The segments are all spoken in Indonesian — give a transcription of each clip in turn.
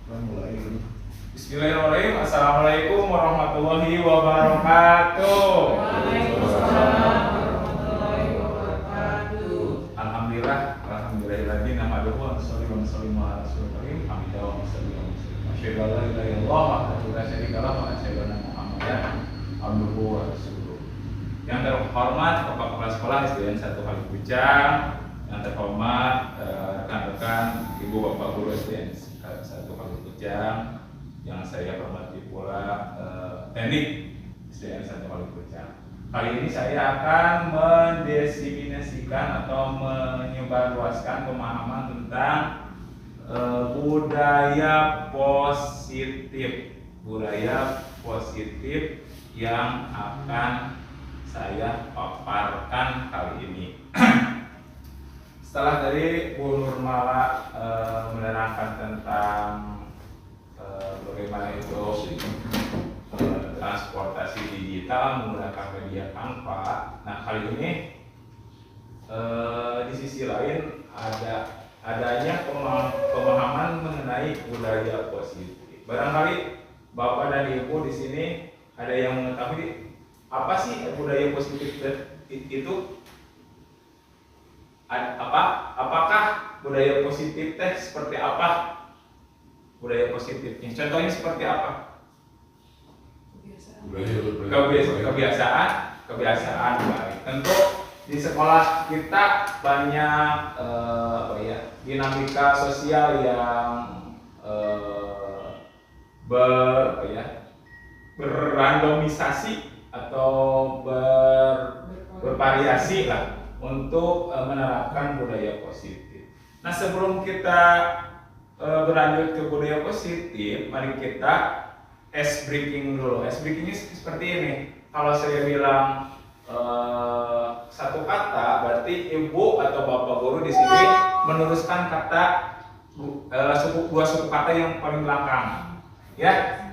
Bismillahirrahmanirrahim. Assalamualaikum warahmatullahi wabarakatuh. Waalaikumsalam warahmatullahi wabarakatuh. Alhamdulillahirabbil alamin. Wa sallallahu ala rasulillah hamidah wa sallam. Asyhadu an la ilaha illallah wahdahu la syarika lahu wa asyhadu anna Muhammadan abduhu wa rasuluh. Yang terhormat Bapak Kepala Sekolah SDN 1 Kalibujang, yang terhormat rekan-rekan Ibu Bapak Guru SDN 1 Kalibujang, yang saya hormati pula teknik SDN 1 Kalibujang. Kali ini saya akan mendefinisikan atau menyebarluaskan pemahaman tentang budaya positif yang akan saya paparkan kali ini. Setelah tadi Bu Nurmala menerangkan tentang bagaimana itu transportasi digital menggunakan media Canva. Nah, kali ini di sisi lain adanya pemahaman mengenai budaya positif. Barangkali Bapak dan Ibu di sini ada yang mengetahui apa sih budaya positif itu? Apakah budaya positif teh seperti apa? Budaya positifnya, contohnya seperti apa? Kebiasaan baik. Tentu di sekolah kita banyak dinamika sosial yang berrandomisasi atau bervariasi lah untuk menerapkan budaya positif. Nah, sebelum kita berlanjut ke budaya positif, mari kita ice breaking dulu. Ice breaking ini seperti ini. Kalau saya bilang satu kata, berarti ibu atau bapak guru di sini meneruskan kata dua suku kata yang paling belakang. Ya,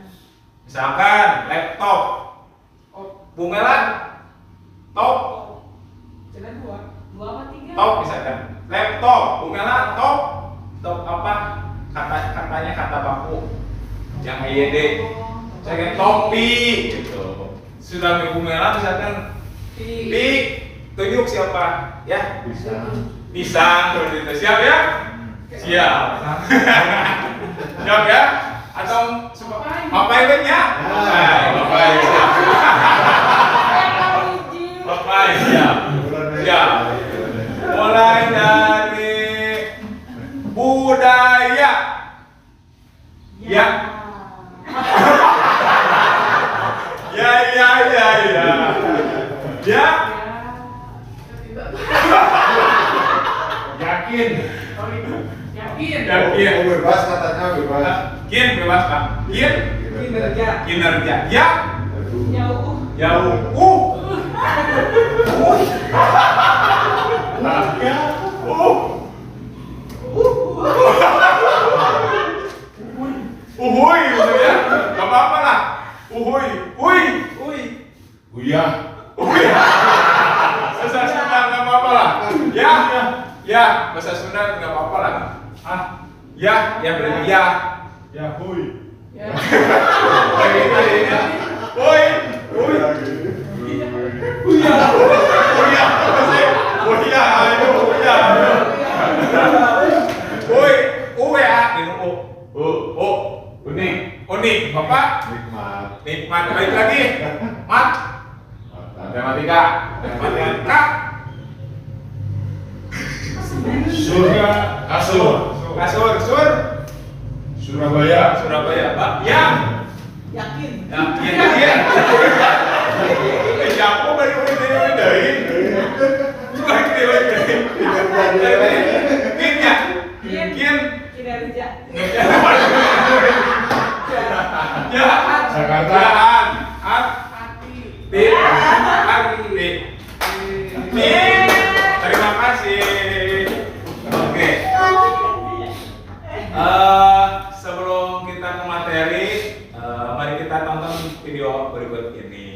misalkan laptop, Bumela, top, Jangan dua apa tiga? top misalkan laptop, Bumela, top apa? Katanya kata baku yang EYD. Saya topi gitu. Sudah Ibu Merah misalkan pik, tunjuk siapa ya? Pisang seperti itu. Siap ya? Siap. Siap ya? Atau papai ya? Papai. Papai siap. Siap. Mulai dari budaya. Ya. Ya. Yakin. Bebas katanya bebas. Bebas Pak. Kinerja. Ya. Jauh. Uhuy gitu ya. Gak apa-apa lah. Uhuy. Uyah. Bahasa Sunda gak apa-apa lah. Ya. Bahasa Sunda gak apa-apa lah. Ya berarti ya. Ya huy. Unik, Bapak? Nikmat. Baik lagi. Matematika. Surga. Kasur. Surabaya. Pak. Yang. Yakin. Siapa balik dari. Kinerja. Ya. Jakarta. Hati. Terima kasih. Oke. Sebelum kita ke materi, mari kita tonton video berikut ini.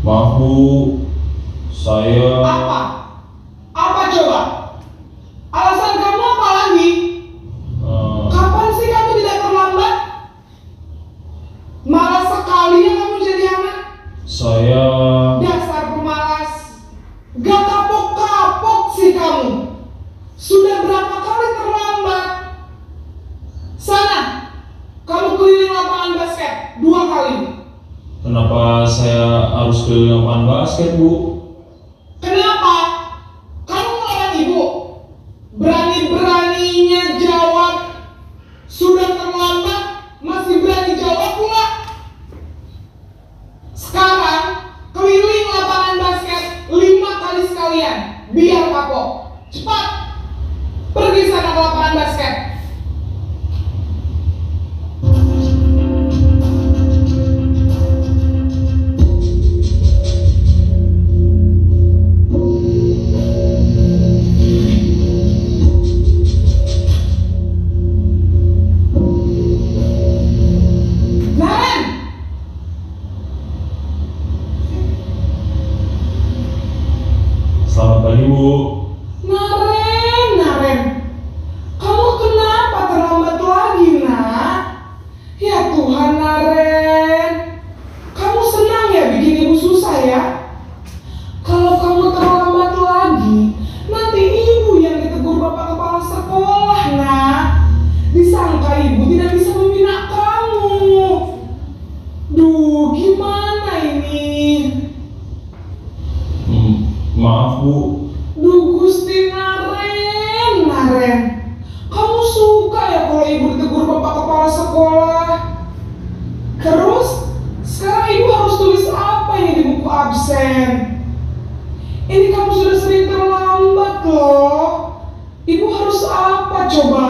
Maaf Bu, saya... Apa? Apa coba? Alasan kamu apa lagi? Kapan sih kamu tidak terlambat? Malas sekali ya kamu jadi anak. Saya... Dasar pemalas. Gak kapok-kapok sih kamu. Sudah berapa kali terlambat? Sana, kamu keliling lapangan basket 2 kali. Kenapa saya harus keliling lapangan basket Bu? Kenapa? Kamu melawan ibu. Berani-beraninya jawab. Sudah terlambat, masih berani jawab pula. Sekarang, keliling lapangan basket 5 kali sekalian. Biar kapok. Cepat. Pergi sana ke lapangan basket. Naren! Selamat pagi Bu. Naren, kamu kenapa terlambat lagi, nak? Ya Tuhan, Naren, kamu senang ya bikin ibu susah ya? Kalau kamu terlambat lagi, nanti ibu yang ditegur bapak kepala sekolah, nak. Disangka ibu tidak bisa membina kamu. Duh, gimana ini? Maaf Bu. Duh Gusti Naren, kamu suka ya kalau ibu ditegur bapak kepala sekolah? Terus, sekarang ibu harus tulis apa ini di buku absen? Ini kamu sudah sering terlambat loh. Ibu harus apa coba?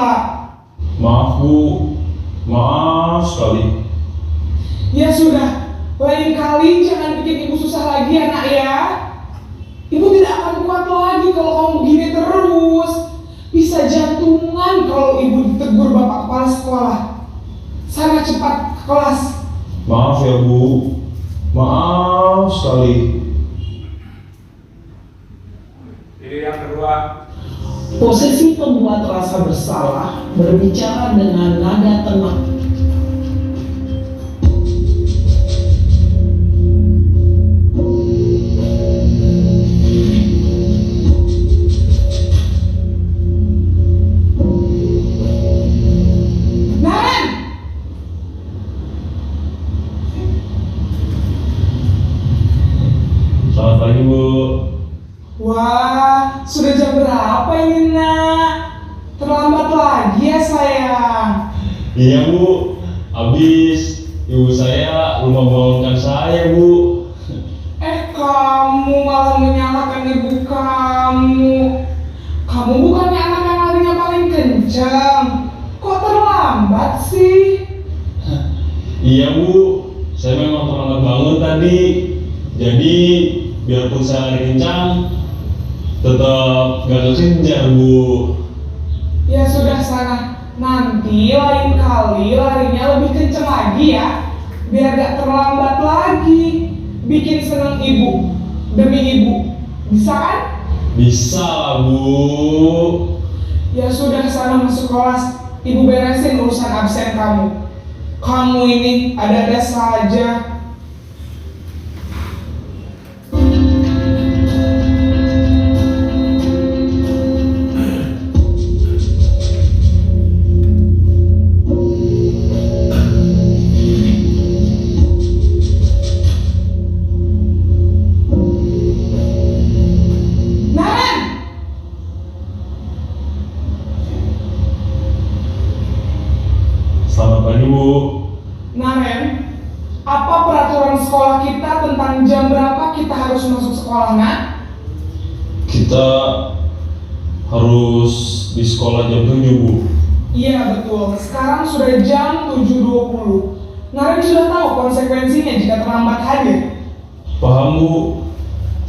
Maaf Bu. Maaf sekali. Ya sudah, lain kali jangan bikin ibu susah lagi ya nak ya. Ibu tidak akan kuat lagi kalau kamu begini terus. Bisa jantungan kalau ibu ditegur bapak kepala sekolah. Sana cepat ke kelas. Maaf ya Bu. Maaf sekali. Jadi yang kedua, Posisi pembuat rasa bersalah berbicara dengan nada tenang. Naren! Selamat pagi Bu. Wah, sudah jam berapa ini nak? Terlambat lagi ya sayang. Iya Bu. Habis ibu saya lupa bangunkan saya Bu. Kamu malah menyalahkan ibu kamu. Kamu bukannya anak yang larinya paling kencang. Kok terlambat sih? Iya Bu. Saya memang terlambat bangun tadi. Jadi biarpun saya lari kencang, tetap gak kekejar Bu. Ya sudah sana. Nanti lain kali larinya lebih kencang lagi ya. Biar gak terlambat lagi. Bikin seneng ibu. Demi ibu. Bisa kan? Bisa lah Bu. Ya sudah sana masuk kelas. Ibu beresin urusan absen kamu. Kamu ini ada-ada saja. Naren! Selamat pagi Bu. Naren, apa peraturan sekolah kita tentang jam berapa kita harus masuk sekolah, nak? Kita harus di sekolah jam 7 Bu. Iya betul, sekarang sudah jam 7.20. Naren sudah tahu konsekuensinya jika terlambat hadir. Paham Bu.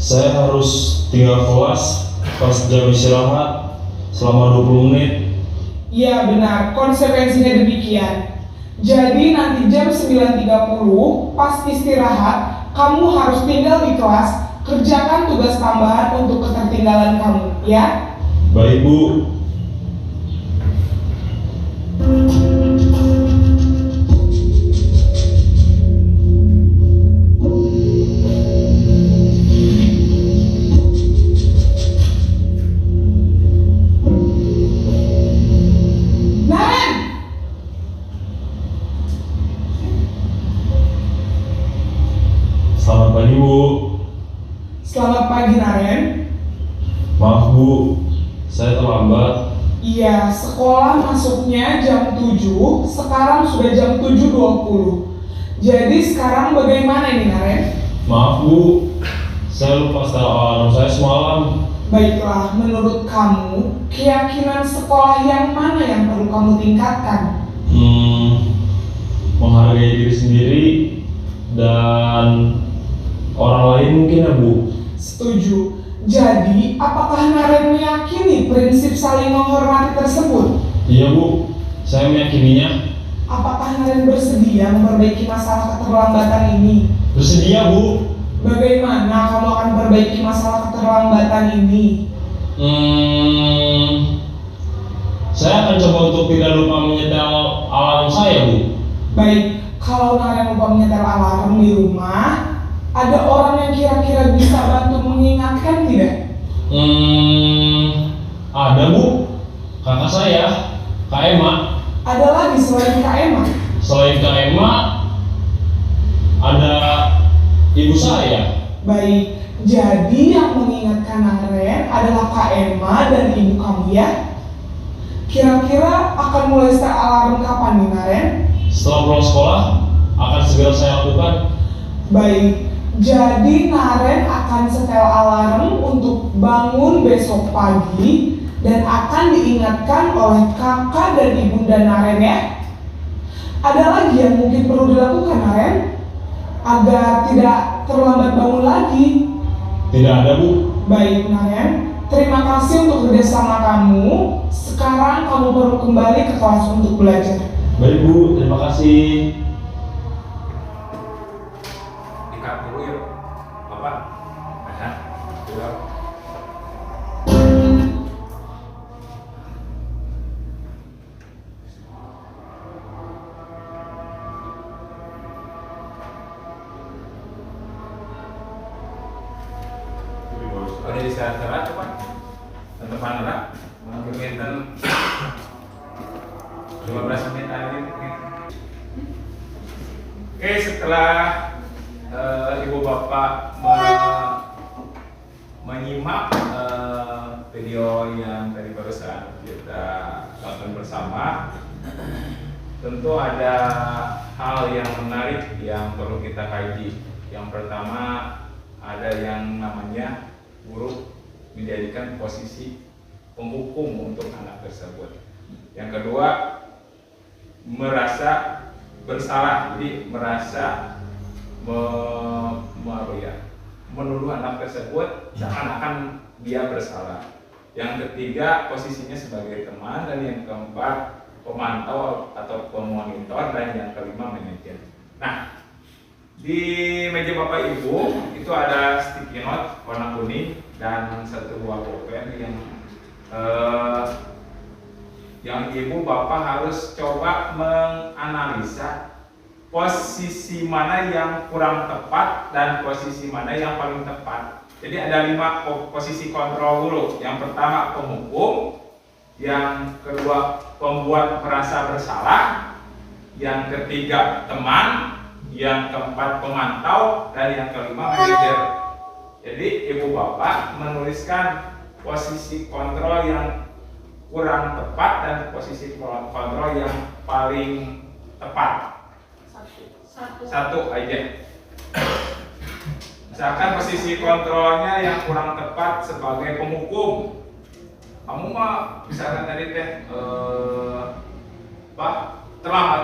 Saya harus tinggal kelas pas jam istirahat selama 20 menit. Iya benar, konsekuensinya demikian. Jadi nanti jam 9.30 pas istirahat, kamu harus tinggal di kelas, kerjakan tugas tambahan untuk ketertinggalan kamu, ya? Baik, Bu. Naren! Selamat pagi, Bu. Selamat pagi, Naren. Maaf, Bu. Saya terlambat. Iya, sekolah masuknya jam 7, sekarang sudah jam 7.20. Jadi sekarang bagaimana ini, Naren? Maaf, Bu. Saya lupa setel alarm saya semalam. Baiklah, menurut kamu, keyakinan sekolah yang mana yang perlu kamu tingkatkan? Menghargai diri sendiri dan orang lain mungkin ya, Bu. Setuju. Jadi, apakah Naren meyakini prinsip saling menghormati tersebut? Iya, Bu. Saya meyakininya. Apakah Naren bersedia memperbaiki masalah keterlambatan ini? Bersedia, Bu. Bagaimana kamu akan perbaiki masalah keterlambatan ini? Saya akan coba untuk tidak lupa menyetel alarm saya, Bu. Baik, kalau Naren lupa menyetel alarm di rumah, ada orang yang kira-kira bisa bantu mengingatkan tidak? Ada, Bu. Kakak saya, Kak Emma. Ada lagi selain Kak Emma? Selain Kak Emma, ada ibu saya. Baik, jadi yang mengingatkan Naren adalah Kak Emma dan ibu kamu, ya? Kira-kira akan mulai setel alarm kapan nih, Naren? Setelah pulang sekolah, akan segera saya lakukan. Baik, jadi Naren akan setel alarm untuk bangun besok pagi dan akan diingatkan oleh kakak dan ibunda Naren, ya? Ada lagi yang mungkin perlu dilakukan, Naren? Agar tidak terlambat bangun lagi. Tidak ada, Bu. Baik, Naren. Terima kasih untuk kerjasama kamu. Sekarang kamu perlu kembali ke kelas untuk belajar. Baik, Bu. Terima kasih. Ikat dulu yuk, Bapak. Ada, dulu. Udah istirahat Pak. Teman-teman lah. Mungkin 15 menit lagi mungkin. Oke, setelah ibu bapak menyimak video yang tadi barusan kita tonton bersama, tentu ada hal yang menarik yang perlu kita kaji. Yang pertama, ada yang namanya guru menjadikan posisi penghukum untuk anak tersebut. Yang kedua, merasa bersalah, jadi merasa menuduh anak tersebut seakan-akan dia bersalah. Yang ketiga, posisinya sebagai teman, dan yang keempat, pemantau atau pemonitor, dan yang kelima, manajer. Nah, di meja Bapak Ibu itu ada sticky note warna kuning dan satu buah pulpen yang Ibu Bapak harus coba menganalisa posisi mana yang kurang tepat dan posisi mana yang paling tepat. Jadi ada 5 posisi kontrol dulu. Yang pertama penghukum, yang kedua pembuat merasa bersalah, yang ketiga teman, yang keempat pemantau, dan yang kelima manajer. Jadi Ibu Bapak menuliskan posisi kontrol yang kurang tepat dan posisi kontrol yang paling tepat. Satu aja. Misalkan posisi kontrolnya yang kurang tepat sebagai penghukum. Kamu mah misalkan tadi teh terlambat.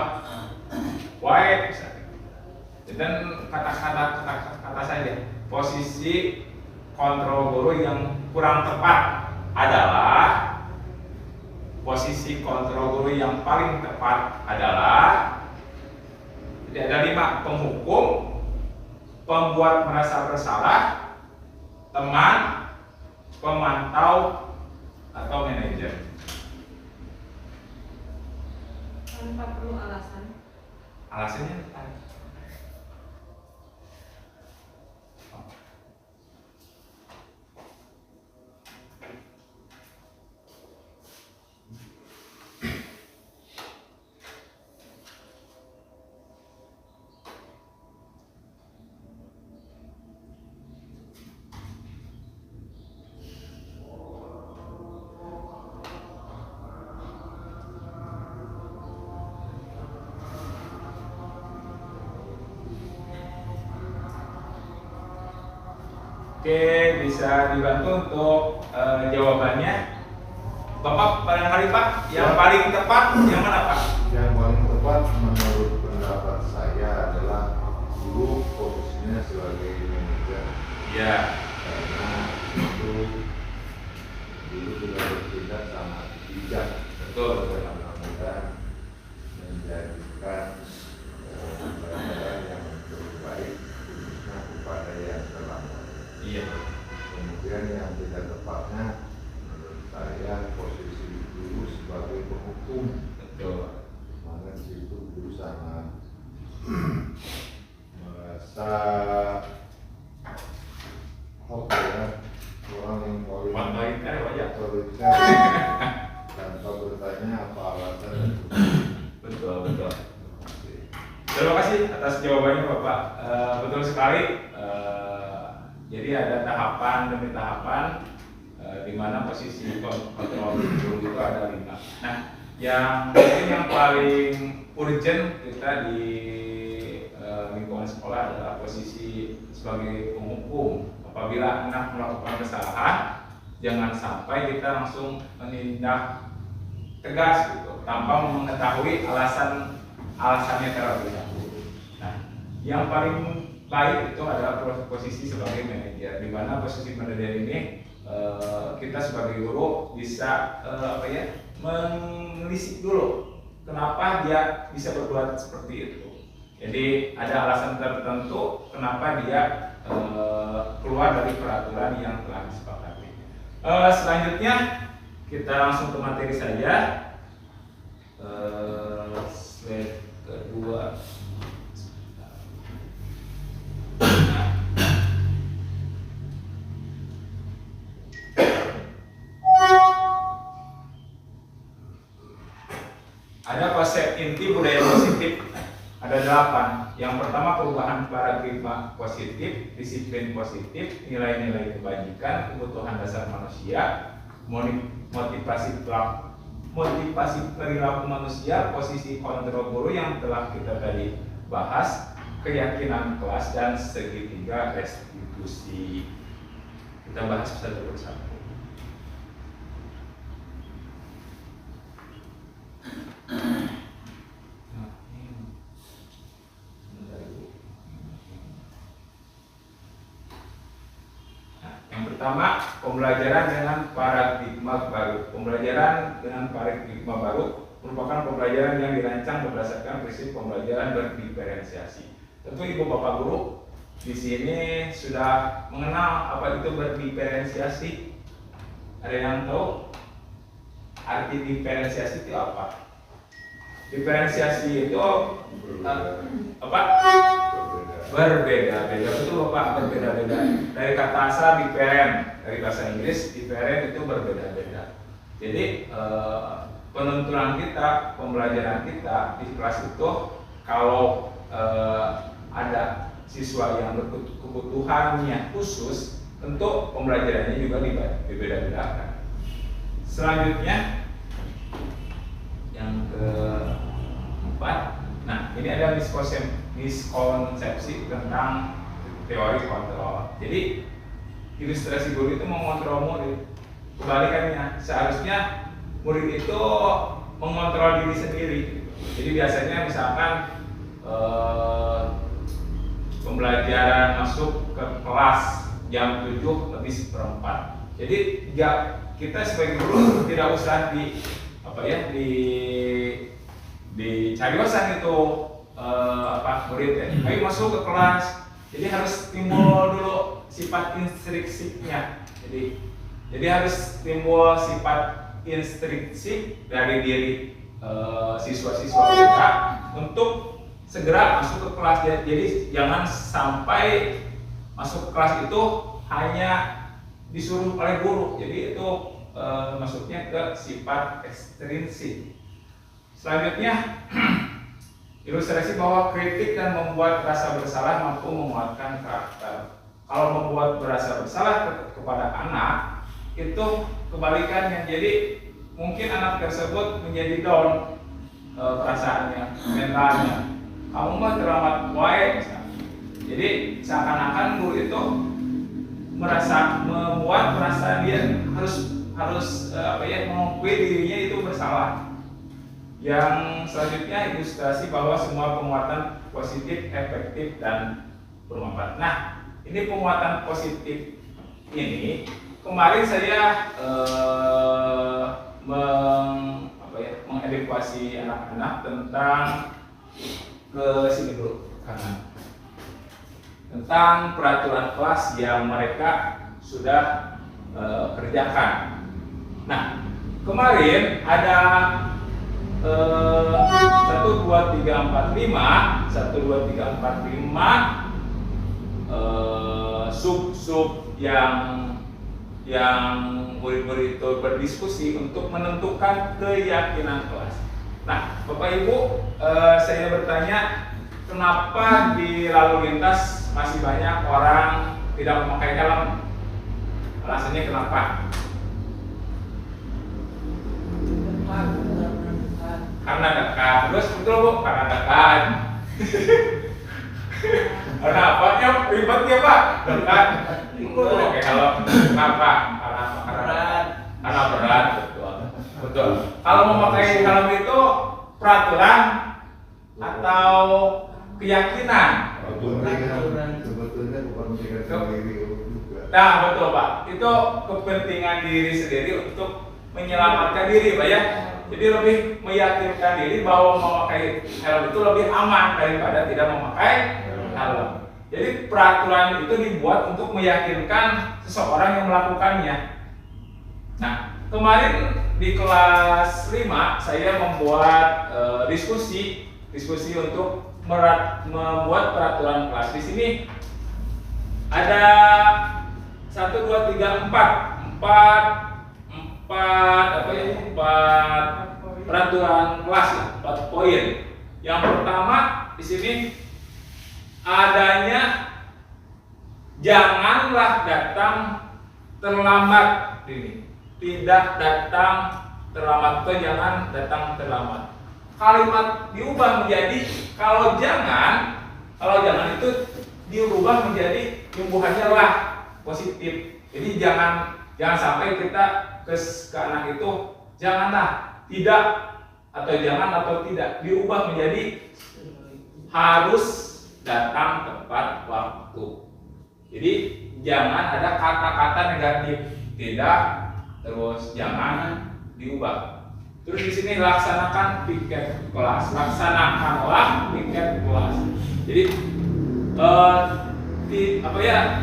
Why? Dan kata saja posisi kontrol guru yang kurang tepat adalah posisi kontrol guru yang paling tepat adalah Jadi ada 5: penghukum, pembuat merasa bersalah, teman, pemantau, atau manajer. Tanpa perlu alasan. Alasannya apa? Oke, bisa dibantu untuk jawabannya. Bapak barangkali Pak, yang paling tepat yang mana Pak? Yang paling tepat menurut pendapat saya adalah guru posisinya sebagai manajer, Ya, karena itu guru sudah bertindak sangat bijak betul. dalam mudah menjadikan pelajaran yang terbaik khususnya kepada yang terlambat. Iya. Kemudian yang tidak tepatnya menurut saya posisi guru sebagai penghukum, Betul. mana di situ guru sangat merasa apa ya, orang yang paling Otoriter, Pak, ya? otoriter tanpa bertanya apa alasan dan Betul, betul. Terima kasih atas jawabannya Bapak. Betul sekali. Jadi ada tahapan demi tahapan di mana posisi kontrol guru itu ada 5. Nah, yang mungkin yang paling urgent kita di lingkungan sekolah adalah posisi sebagai penghukum. Apabila anak melakukan kesalahan, jangan sampai kita langsung menindak tegas gitu, tanpa mengetahui alasannya terlebih dahulu. Nah, yang paling baik itu adalah posisi sebagai manajer, di mana posisi manajer ini kita sebagai guru bisa menelisik dulu kenapa dia bisa berbuat seperti itu. Jadi ada alasan tertentu kenapa dia keluar dari peraturan yang telah disepakati. Selanjutnya kita langsung ke materi saja. Slide kedua. Ada konsep inti budaya positif, ada 8. Yang pertama, perubahan paradigma positif, disiplin positif, nilai-nilai kebajikan, kebutuhan dasar manusia, motivasi perilaku manusia, posisi kontrol guru yang telah kita tadi bahas, keyakinan kelas, dan segitiga restitusi. Kita bahas satu persatu. Pertama, pembelajaran dengan paradigma baru. Pembelajaran dengan paradigma baru merupakan pembelajaran yang dirancang berdasarkan prinsip pembelajaran berdiferensiasi. Tentu Ibu Bapak Guru di sini sudah mengenal apa itu berdiferensiasi. Ada yang tahu arti diferensiasi itu apa? Diferensiasi itu apa? Berbeda-beda, betul Bapak, berbeda-beda. Dari kata asal different, dari bahasa Inggris different itu berbeda-beda. Jadi penuntunan kita, pembelajaran kita di kelas itu kalau ada siswa yang berkebutuhannya khusus, tentu pembelajarannya juga dibeda-bedakan. Selanjutnya yang keempat, nah ini ada miskonsepsi tentang teori kontrol. Jadi ilustrasi guru itu mengontrol murid. Kebalikannya, seharusnya murid itu mengontrol diri sendiri. Jadi biasanya misalkan pembelajaran masuk ke kelas jam 7:04. Jadi kita sebagai guru tidak usah dicarioskan itu murid ya. Ayo masuk ke kelas. Jadi harus timbul dulu sifat instrinsifnya. Jadi harus timbul sifat intrinsik dari diri siswa-siswa kita untuk segera masuk ke kelas. Jadi jangan sampai masuk ke kelas itu hanya disuruh oleh guru. Jadi itu masuknya ke sifat ekstrinsik. Selanjutnya ilustrasi bahwa kritik dan membuat rasa bersalah mampu menguatkan karakter. Kalau membuat berasa bersalah kepada anak itu kebalikannya. Jadi mungkin anak tersebut menjadi down perasaannya, mentalnya. Kamu mah terlambat wae. Jadi seakan-akan guru itu membuat perasaan dia harus mengakui dirinya itu bersalah. Yang selanjutnya ilustrasi bahwa semua penguatan positif efektif dan bermanfaat. Nah, ini penguatan positif ini kemarin saya mengedukasi anak-anak tentang ke sini dulu kanan. Tentang peraturan kelas yang mereka sudah kerjakan. Nah, kemarin ada 1, 2, 3, 4, 5 sub-sub yang murid-murid itu berdiskusi untuk menentukan keyakinan kelas. Nah, Bapak Ibu, saya bertanya, kenapa di lalu lintas masih banyak orang tidak memakai helm? Alasannya kenapa? Karena dekat. Terus betul Bu, karena dekat. Karena apa? Ya ribetnya Pak. Dekat. Ikut pakai helm. Kenapa? Karena berat. Betul. Kalau memakai helm itu peraturan atau keyakinan? Sebetulnya bukan kepentingan diri juga. Nah betul Pak. Itu kepentingan diri sendiri untuk menyelamatkan diri Pak ya. Jadi lebih meyakinkan diri bahwa memakai helm itu lebih aman daripada tidak memakai helm. Jadi peraturan itu dibuat untuk meyakinkan seseorang yang melakukannya. Nah, kemarin di kelas 5 saya membuat diskusi untuk membuat peraturan kelas. Di sini ada 1, 2, 3, 4 peraturan kelas, 4 poin. Yang pertama di sini adanya janganlah datang terlambat. Ini tidak datang terlambat atau jangan datang terlambat. Kalimat diubah menjadi kalau jangan itu diubah menjadi imbuhannya lah positif. Jadi jangan sampai kita ke anak itu janganlah, tidak atau jangan atau tidak, diubah menjadi harus datang tepat waktu. Jadi jangan ada kata-kata negatif, tidak, terus jangan diubah. Terus di sini laksanakan piket kelas, laksanakanlah piket kelas. Jadi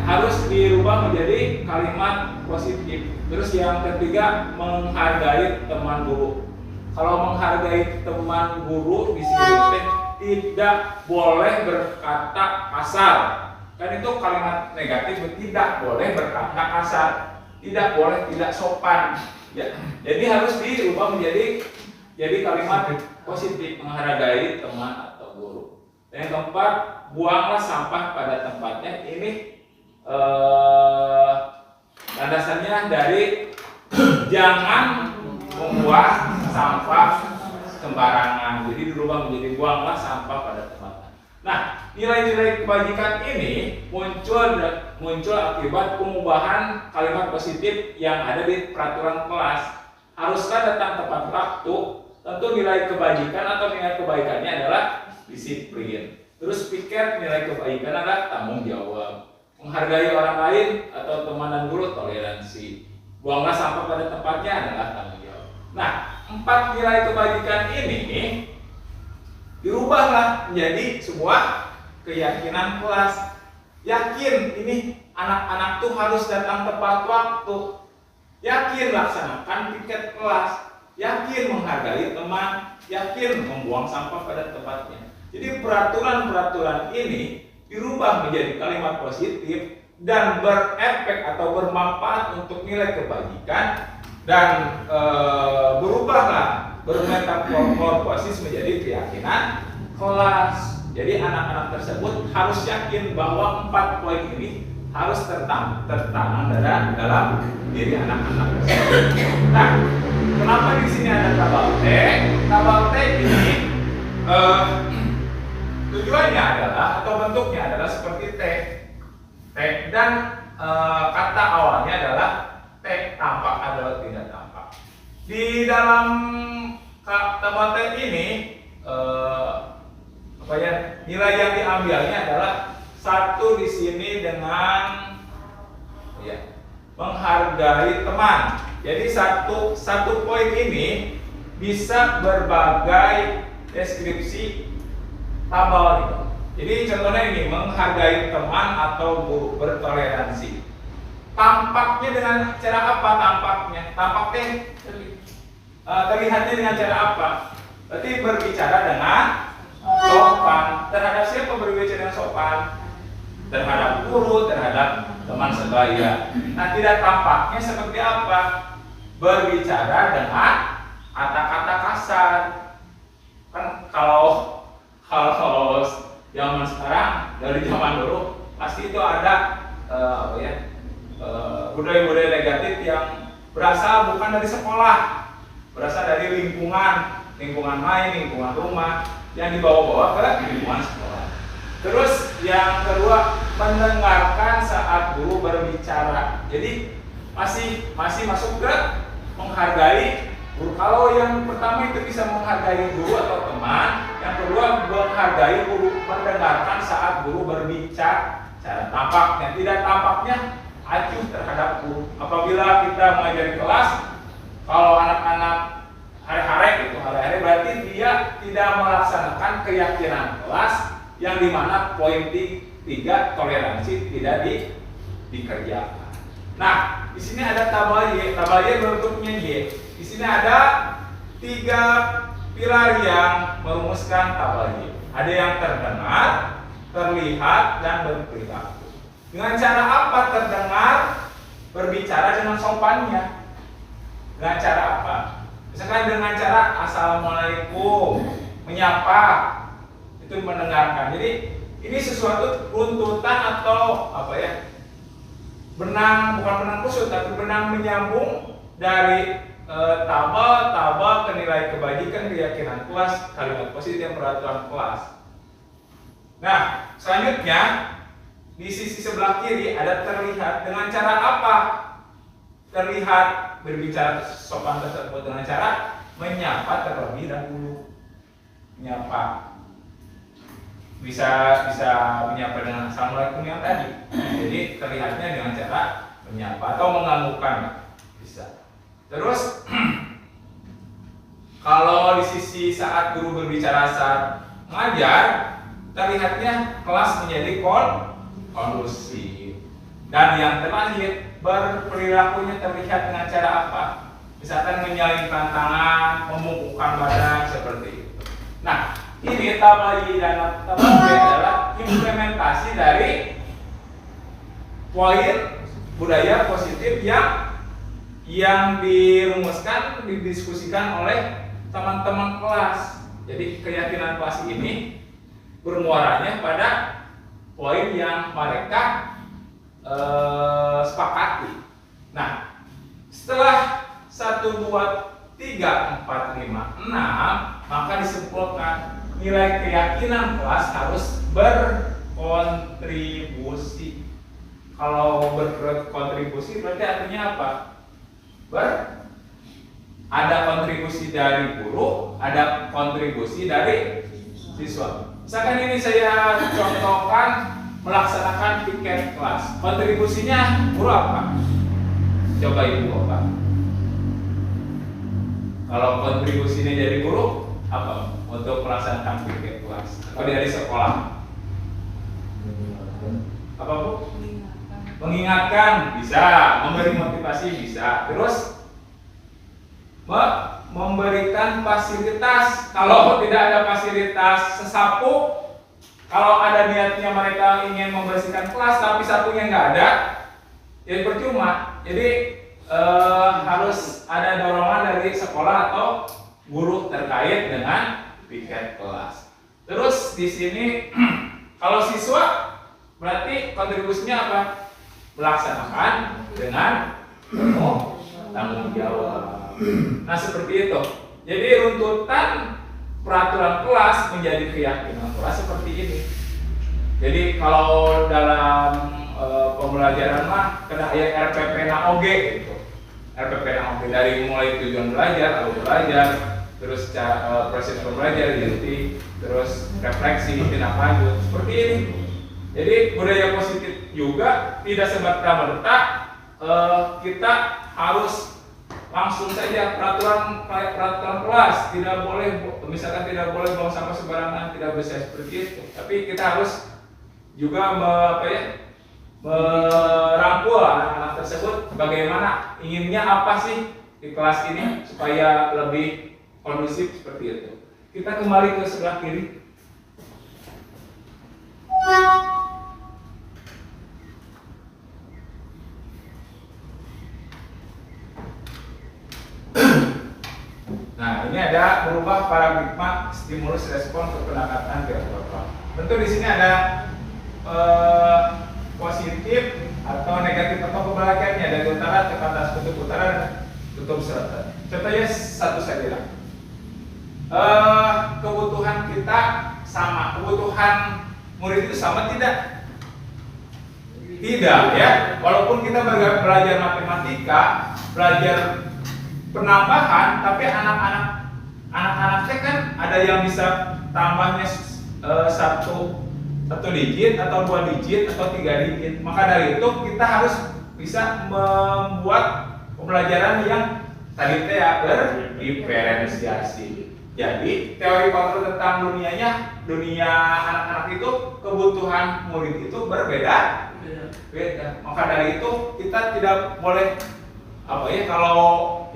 harus dirubah menjadi kalimat positif. Terus yang ketiga menghargai teman guru. Kalau menghargai teman guru di sini tidak boleh berkata kasar. Kan itu kalimat negatif, tidak boleh berkata kasar, tidak boleh tidak sopan. Ya, jadi harus dirubah menjadi kalimat positif, menghargai teman atau guru. Dan yang keempat, buanglah sampah pada tempatnya. Ini landasannya dari jangan membuang sampah sembarangan. Jadi dirubah menjadi buanglah sampah pada tempatnya. Nah, nilai-nilai kebajikan ini muncul akibat pengubahan kalimat positif yang ada di peraturan kelas. Haruskah datang tepat waktu? Tentu nilai kebajikan atau nilai kebaikannya adalah disiplin. Terus piket, nilai kebaikan adalah tanggung jawab. Menghargai orang lain atau teman dan guru, toleransi. Buanglah sampah pada tempatnya adalah tanggung jawab. Nah, 4 nilai kebajikan ini dirubahlah menjadi sebuah keyakinan kelas. Yakin ini anak-anak tuh harus datang tepat waktu. Yakin laksanakan piket kelas. Yakin menghargai teman. Yakin membuang sampah pada tempatnya. Jadi peraturan-peraturan ini dirubah menjadi kalimat positif dan berefek atau bermanfaat untuk nilai kebajikan dan berubahlah bermetamorfosis menjadi keyakinan kelas. Jadi anak-anak tersebut harus yakin bahwa 4 poin ini harus tertanam dalam diri anak-anak tersebut. Nah, kenapa di sini ada tabel T? Tabel T ini tujuannya adalah atau bentuknya adalah seperti T dan kata awalnya adalah T tampak adalah tidak tampak. Di dalam tabel T ini nilai yang diambilnya adalah 1 di sini dengan menghargai teman. Jadi satu poin ini bisa berbagai deskripsi tabel gitu. Jadi contohnya ini menghargai teman atau guru, bertoleransi. Tampaknya dengan cara apa tampaknya? Tampaknya terlihatnya dengan cara apa? Berarti berbicara dengan sopan. Terhadap siapa berbicara dengan sopan? Terhadap guru, terhadap teman sebaya. Nah, tidak tampaknya seperti apa? Berbicara dengan kata-kata kasar. Kan kalau zaman sekarang dari zaman dulu pasti itu ada budaya-budaya negatif yang berasal bukan dari sekolah, berasal dari lingkungan main, lingkungan rumah yang dibawa-bawa ke lingkungan sekolah. Terus yang kedua, mendengarkan saat guru berbicara. Jadi masih masuk ke menghargai guru. Kalau yang pertama itu bisa menghargai guru atau teman, yang kedua menghargai guru, mendengarkan saat guru berbicara. Cara tampaknya, tidak tampaknya acuh terhadap guru. Apabila kita mengajar di kelas, kalau anak-anak hari-hari berarti dia tidak melaksanakan keyakinan kelas yang dimana poin 3 toleransi tidak dikerjakan. Nah, di sini ada tabel Y bentuknya Y. Di sini ada 3 pilar yang merumuskan tabel Y. Ada yang terdengar, terlihat, dan berperilaku. Dengan cara apa terdengar? Berbicara dengan sopannya. Dengan cara apa? Misalkan dengan cara assalamualaikum, menyapa, itu mendengarkan. Jadi ini sesuatu runtutan atau bukan benang kusut, tapi benang menyambung dari tabel ke nilai kebajikan, keyakinan kelas, kalimat positif, peraturan kelas. Nah, selanjutnya di sisi sebelah kiri ada terlihat. Dengan cara apa terlihat? Berbicara sopan tersebut dengan cara menyapa terlebih dahulu. Menyapa bisa menyapa dengan assalamualaikum yang tadi. Jadi terlihatnya dengan cara menyapa atau menganggukkan bisa. Terus kalau di sisi saat guru berbicara saat mengajar, terlihatnya kelas menjadi kondusif. Dan yang terakhir, berperilakunya terlihat dengan cara apa? Misalkan menyalipkan tangan, membungkukkan badan seperti itu. Nah, ini tabel Y dan tabel B adalah implementasi dari poin budaya positif yang dirumuskan, didiskusikan oleh teman-teman kelas. Jadi keyakinan kelas ini bermuaranya pada poin yang mereka sepakati. Nah, setelah 1, 2, 3, 4, 5, 6, maka disimpulkan nilai keyakinan kelas harus berkontribusi. Kalau berkontribusi berarti artinya apa? Ada kontribusi dari guru, ada kontribusi dari siswa. Misalkan ini saya contohkan melaksanakan piket kelas. Kontribusinya guru apa? Coba ibu apa? Kalau kontribusinya dari guru apa? untuk melaksanakan piket kelas atau di hari sekolah? Apa Bu? Mengingatkan bisa, memberi motivasi bisa, terus memberikan fasilitas. Kalau tidak ada fasilitas sesapu, kalau ada niatnya mereka ingin membersihkan kelas tapi sapunya nggak ada, ya percuma. Jadi harus ada dorongan dari sekolah atau guru terkait dengan piket kelas. Terus di sini kalau siswa berarti kontribusinya apa? Melaksanakan dengan penuh tanggung jawab. Nah seperti itu. Jadi runtutan peraturan kelas menjadi keyakinan kelas seperti ini. Jadi kalau dalam pembelajaran mah kena ya RPP-NAOG gitu. RPP-NAOG dari mulai tujuan belajar, alur belajar, terus proses pembelajaran, diikuti, terus refleksi, tindak lanjut seperti ini. Jadi budaya positif juga tidak serta-merta kita harus langsung saja peraturan kelas, tidak boleh, misalkan tidak boleh buang sampah sembarangan, tidak bisa seperti itu. Tapi kita harus juga merangkul anak-anak tersebut bagaimana inginnya apa sih di kelas ini supaya lebih kondusif seperti itu. Kita kembali ke sebelah kiri. Nah, ini ada berubah paradigma stimulus respon ke pendekatan kebijakan. Tentu di sini ada positif atau negatif atau kebalikannya dari utara ke atas, kutub utara dan kutub selatan. Contohnya satu saja. Kebutuhan kita sama, kebutuhan murid itu sama tidak? Tidak ya. Walaupun kita belajar matematika, belajar penambahan, tapi anak-anak kan ada yang bisa tambahnya satu digit atau 2 digit atau 3 digit. Maka dari itu kita harus bisa membuat pembelajaran yang tadi berdiferensiasi. Jadi teori kontrol tentang dunia anak-anak itu, kebutuhan murid itu beda. Maka dari itu kita tidak boleh kalau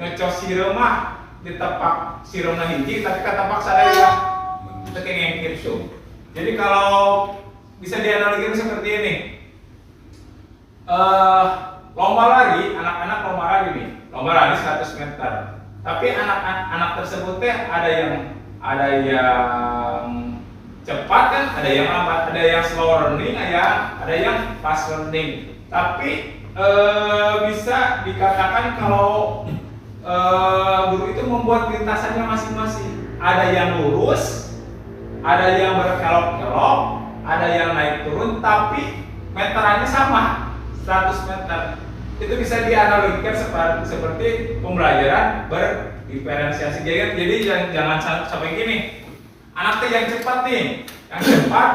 nyocok sireum mah ditepak sireumna hiji tapi katapak sadaya teu kengeng gitu. Jadi kalau bisa dianalogikan seperti ini. Lomba lari, anak-anak lomba lari nih. Lomba lari 100 meter. Tapi anak-anak tersebut ada yang cepat kan, ada yang lambat, ada yang slow learning, ada yang fast learning. Tapi bisa dikatakan kalau guru itu membuat lintasannya masing-masing. Ada yang lurus, ada yang berkelok-kelok, ada yang naik turun, tapi meterannya sama, 100 meter. Itu bisa dianalogikan seperti pembelajaran berdiferensiasi. Jadi jangan sampai gini. Anaknya yang cepat nih, yang cepat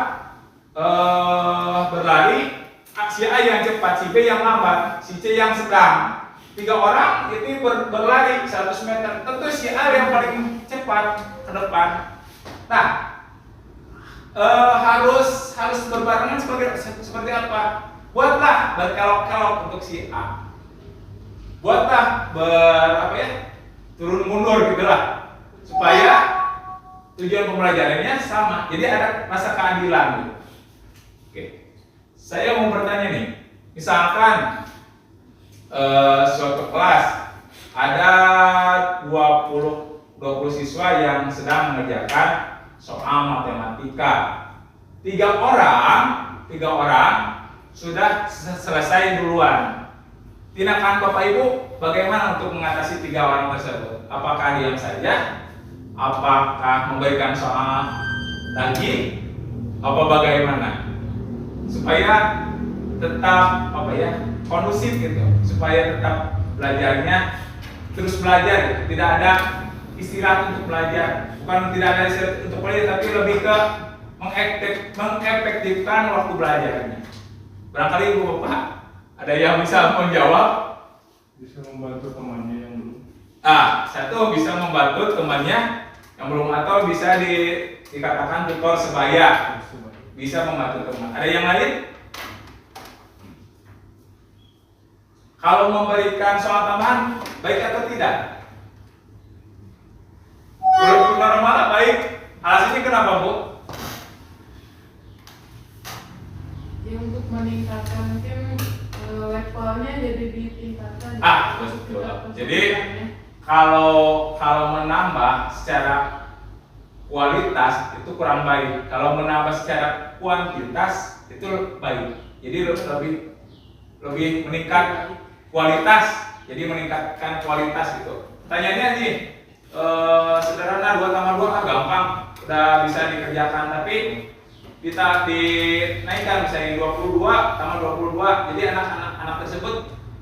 berlari, si A yang cepat, si B yang lambat, si C yang sedang. 3 orang itu berlari 100 meter. Tentu si A yang paling cepat ke depan. Nah, harus berbarengan seperti apa? Buatlah berkelok-kelok untuk si A. Buatlah turun mundur gitulah. Supaya tujuan pembelajarannya sama. Jadi ada rasa keadilan gitu. Oke. Saya mau bertanya nih. Misalkan suatu kelas ada 20 siswa yang sedang mengerjakan soal matematika. 3 orang sudah selesai duluan. Tindakan Bapak Ibu bagaimana untuk mengatasi 3 orang tersebut? Apakah diam saja? Apakah memberikan soal lagi? Apa bagaimana? Supaya tetap kondusif gitu, supaya tetap belajarnya terus belajar gitu. Tidak ada istirahat untuk belajar, bukan tidak ada istirahat untuk belajar, tapi lebih ke mengefektifkan waktu belajarnya. Barangkali Ibu Bapak ada yang bisa menjawab? Bisa membantu temannya yang belum. Satu bisa membantu temannya Yang belum atau bisa dikatakan tutor sebaya, bisa membantu teman. Ada yang lain? Kalau memberikan soal tambahan, baik atau tidak? Menurut normal baik. Alasannya kenapa, Bu? Ya untuk meningkatkan mungkin levelnya jadi ditingkatkan. Betul. Jadi kalau menambah secara kualitas itu kurang baik. Kalau menambah secara kuantitas itu baik. Jadi lebih meningkat kualitas. Jadi meningkatkan kualitas gitu. Pertanyaannya nih, sederhana 2 tambah 2 kan gampang, udah bisa dikerjakan. Tapi kita dinaikkan misalnya 22 tambah 22. Jadi anak-anak tersebut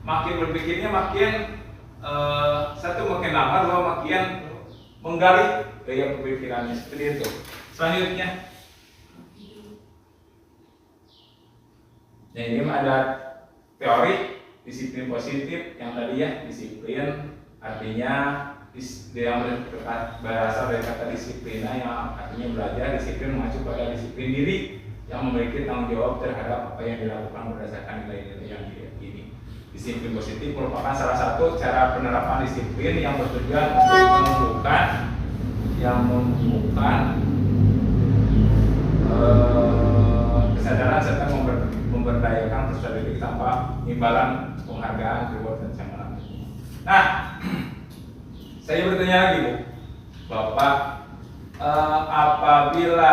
makin berpikirnya makin satu makin lama, dua makin menggali gaya pemikirannya seperti itu. Selanjutnya, nah ini ada teori disiplin positif yang tadi ya, disiplin artinya dia berasal dari kata disiplina yang artinya belajar. Disiplin mengacu pada disiplin diri yang memiliki tanggung jawab terhadap apa yang dilakukan berdasarkan nilai-nilai yang diyakini. Disiplin positif merupakan salah satu cara penerapan disiplin yang bertujuan untuk menumbuhkan kesadaran serta memberdayakan peserta didik tanpa imbalan penghargaan, reward, dan camaran. Nah, saya bertanya lagi, Bu, Bapak, apabila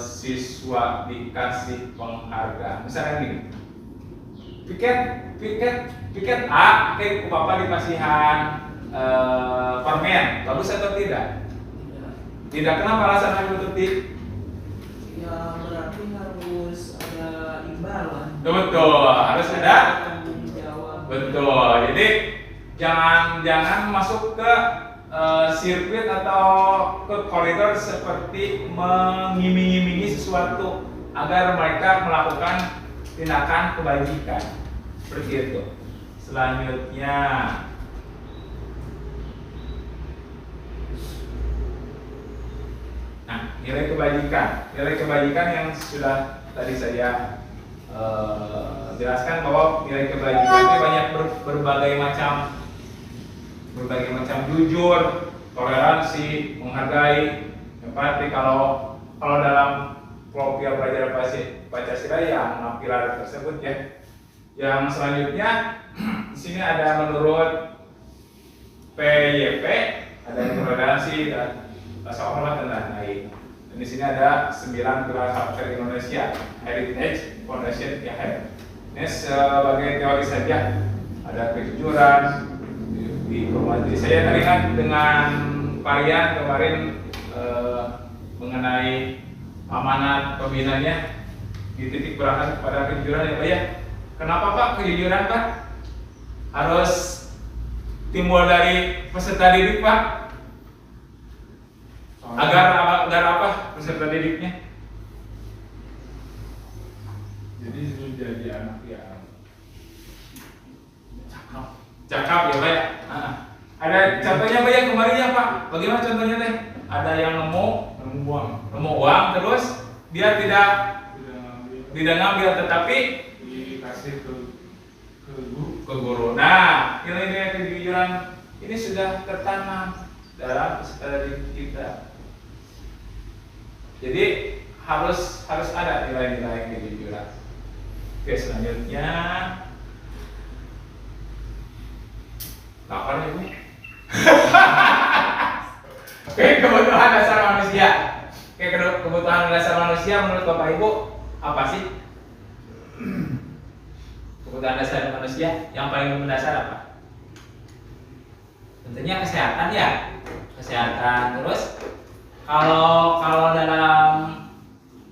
siswa dikasih penghargaan, misalnya gini, piket A, Bapak dikasihan permen, bagus atau tidak? Tidak. Kenapa alasannya begitu? Ya berarti harus ada imbalan. Betul, harus ada. Tanggung jawab. Betul. Jadi jangan masuk ke sirkuit atau ke koridor seperti mengiming-imingi sesuatu agar mereka melakukan tindakan kebajikan. Seperti itu. Selanjutnya, nah, nilai kebajikan yang sudah tadi saya jelaskan bahwa nilai kebajikan itu banyak berbagai macam, jujur, toleransi, menghargai, empati. Kalau dalam kelompok pelajaran Pancasila yang 6 pilar tersebut ya. Yang selanjutnya di sini ada menurut PYP, ada toleransi dan rasa hormat dan lain-lain. Dan di sini ada 9 pilar karakter Indonesia, Heritage Foundation IHF. Ini sebagai teori saja. Ada kejujuran, dihormati. Saya teringat dengan Parian kemarin mengenai amanat pembinanya di titik beratkan kepada kejujuran ya Pak ya. Kenapa Pak kejujuran Pak harus timbul dari peserta didik Pak? Agar apa peserta didiknya? Jadi menjadi anak yang Cakap ya Pak ya. Ada contohnya Pak ya kemarin ya Pak. Bagaimana contohnya teh? Ada yang nemu uang terus dia tidak ngambil tetapi dikasih ke guru. Nah, nilai-nilai kejujuran ini sudah tertanam dalam peserta didik kita. Jadi harus ada nilai-nilai kejujuran. Oke, selanjutnya lapar ya Bu? Oke, kebutuhan dasar manusia. Kebutuhan dasar manusia menurut Bapak Ibu apa sih? Kebutuhan dasar manusia yang paling mendasar apa? Tentunya kesehatan ya. Kesehatan. Terus kalau dalam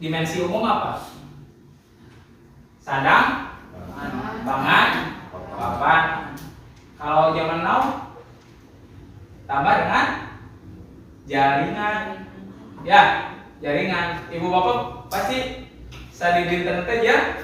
dimensi umum apa? Sandang, pangan, papan. Kalau zaman now tambah dengan jaringan. Ya, jaringan. Ibu bapak pasti sadi di internet aja.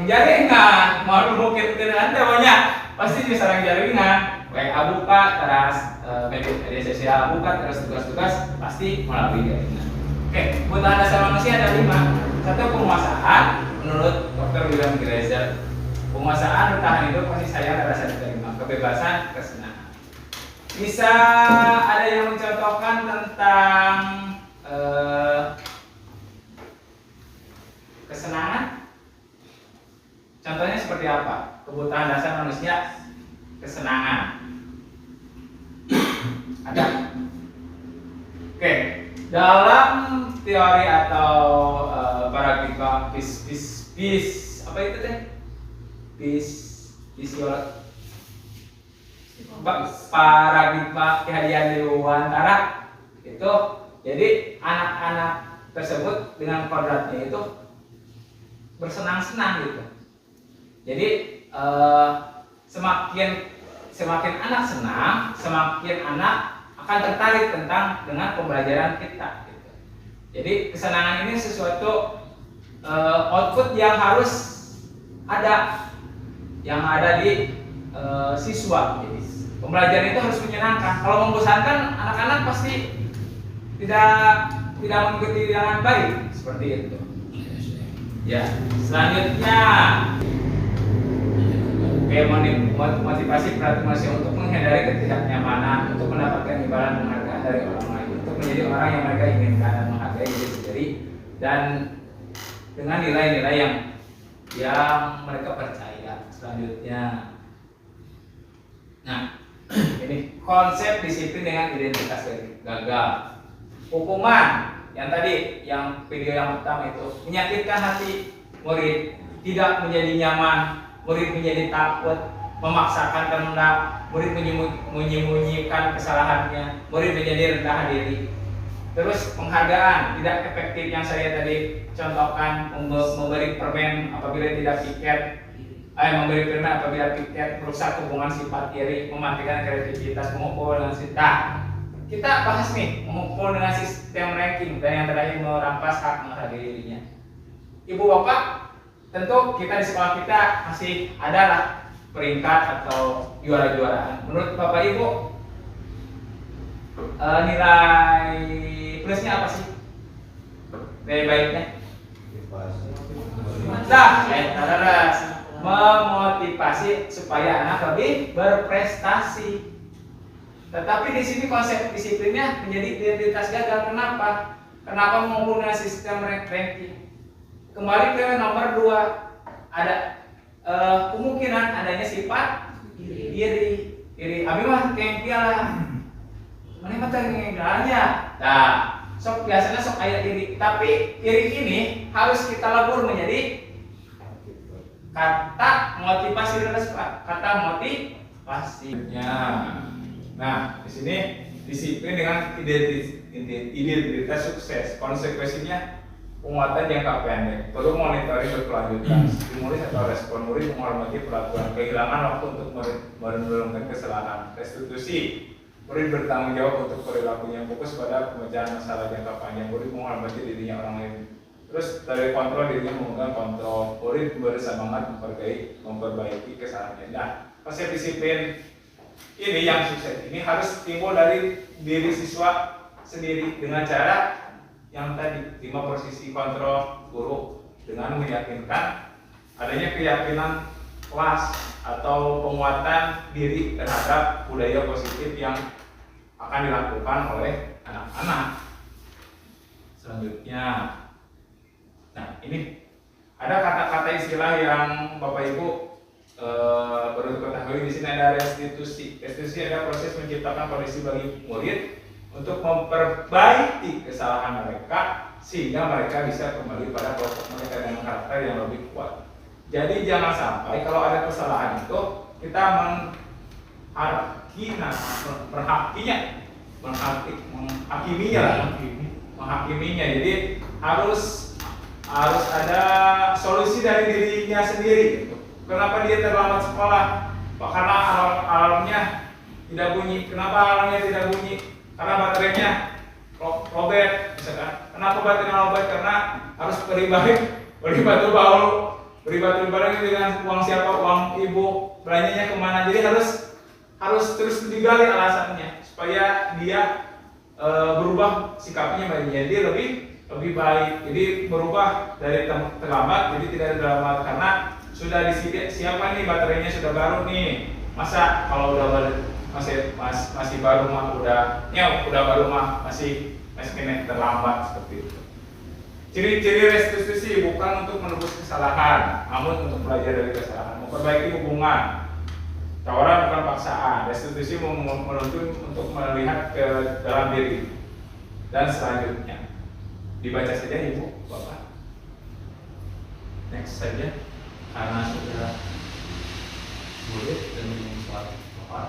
Jaringan. Mau mungkin internet banyak. Pasti di sarang jaringan. WA buka, terus media sosial buka, terus tugas-tugas pasti melalui jaringan. Oke, kebutuhan dasar manusia ada 5. Satu, penguasaan. Menurut Dr. William Glazer, penguasaan bertahan hidup pasti saya ada rasa diterima, kebebasan, kesenangan. Bisa ada yang mencontohkan tentang kesenangan? Contohnya seperti apa? Kebutuhan dasar manusia, kesenangan. Ada? Oke, dalam teori atau paradigma apa itu teh? Paradigma kehadiran di luantara itu, jadi anak-anak tersebut dengan kodratnya itu bersenang-senang gitu. Jadi semakin anak senang, semakin anak akan tertarik dengan pembelajaran kita gitu. Jadi kesenangan ini sesuatu output yang harus ada, yang ada di siswa. Jadi pembelajaran itu harus menyenangkan. Kalau membosankan, anak-anak pasti tidak mengikuti dengan baik, seperti itu. Ya, selanjutnya motivasi perilaku manusia untuk menghindari ketidaknyamanan, untuk mendapatkan imbalan penghargaan dari orang lain, untuk menjadi orang yang mereka inginkan dan menghargai diri sendiri, dan dengan nilai-nilai yang mereka percaya. Selanjutnya, nah ini konsep disiplin dengan identitas gagal. Hukuman yang tadi, yang video yang pertama itu menyakitkan hati murid, tidak menjadi nyaman, murid menjadi takut, memaksakan kehendak, murid menyembunyikan kesalahannya, murid menjadi rendah diri. Terus penghargaan tidak efektif yang saya tadi contohkan, memberi permen apabila tidak piket, memberi permen apabila piket, merusak hubungan sifat iri, mematikan kreativitas, mengumpul dengan kita bahas nih, mengumpul dengan sistem ranking, dan yang terakhir merampas hak menghargai dirinya. Ibu bapak, tentu kita di sekolah kita masih ada lah peringkat atau juara-juaraan. Menurut bapak ibu, nilai plusnya apa sih? Nilai baiknya? Memotivasi supaya anak lebih berprestasi. Tetapi di sini konsep disiplinnya menjadi identitas gagal. Kenapa? Kenapa menggunakan sistem ranking? Kembali ke nomor 2, ada kemungkinan adanya sifat iri. Abi mah kengkial lah. Mana mah kengkialnya. Nah, biasanya sok aya iri. Tapi iri ini harus kita lebur menjadi kata motivasi, kata motivasinya. Nah, di sini disiplin dengan identitas sukses. Konsekuensinya penguatan jangka pendek, perlu monitoring berkelanjutan, stimulus atau respon murid, menghormati perlakuan, kehilangan waktu untuk menurunkan kesalahan, restitusi, murid bertanggung jawab untuk perilakunya, fokus pada pemecahan masalah jangka panjang, murid menghormati dirinya orang lain. Terus dari kontrol dirinya menggunakan kontrol, murid bersemangat memperbaiki kesalahannya. Nah, konsep disiplin ini yang sukses ini harus timbul dari diri siswa sendiri dengan cara yang tadi 5 posisi kontrol guru, dengan meyakinkan adanya keyakinan kelas atau penguatan diri terhadap budaya positif yang akan dilakukan oleh anak-anak. Selanjutnya, nah ini ada kata-kata istilah yang Bapak Ibu perlu ketahui. Di sini ada restitusi. Restitusi adalah proses menciptakan kondisi bagi murid untuk memperbaiki kesalahan mereka sehingga mereka bisa kembali pada pokok mereka dengan karakter yang lebih kuat. Jadi jangan sampai kalau ada kesalahan itu kita menghakiminya. Jadi harus ada solusi dari dirinya sendiri. Kenapa dia terlambat sekolah? Karena alarmnya tidak bunyi. Kenapa alarmnya tidak bunyi? Karena baterainya robek, misalkan. Kenapa baterainya robek? Karena harus beli batu baru dengan uang siapa? Uang ibu. Belanjanya kemana? Jadi harus harus terus digali alasannya supaya dia berubah sikapnya menjadi lebih baik. Jadi berubah dari terlambat jadi tidak terlambat karena sudah siapa nih baterainya sudah baru nih. Masa kalau udah masih baru mah udah baru mah masih kena terlambat seperti itu. Ciri-ciri restitusi bukan untuk menebus kesalahan, namun untuk belajar dari kesalahan, memperbaiki hubungan. Tawaran bukan paksaan. Restitusi menuntut untuk melihat ke dalam diri. Dan selanjutnya dibaca saja Ibu, Bapak. Next saja, karena sudah boleh dan Bapak.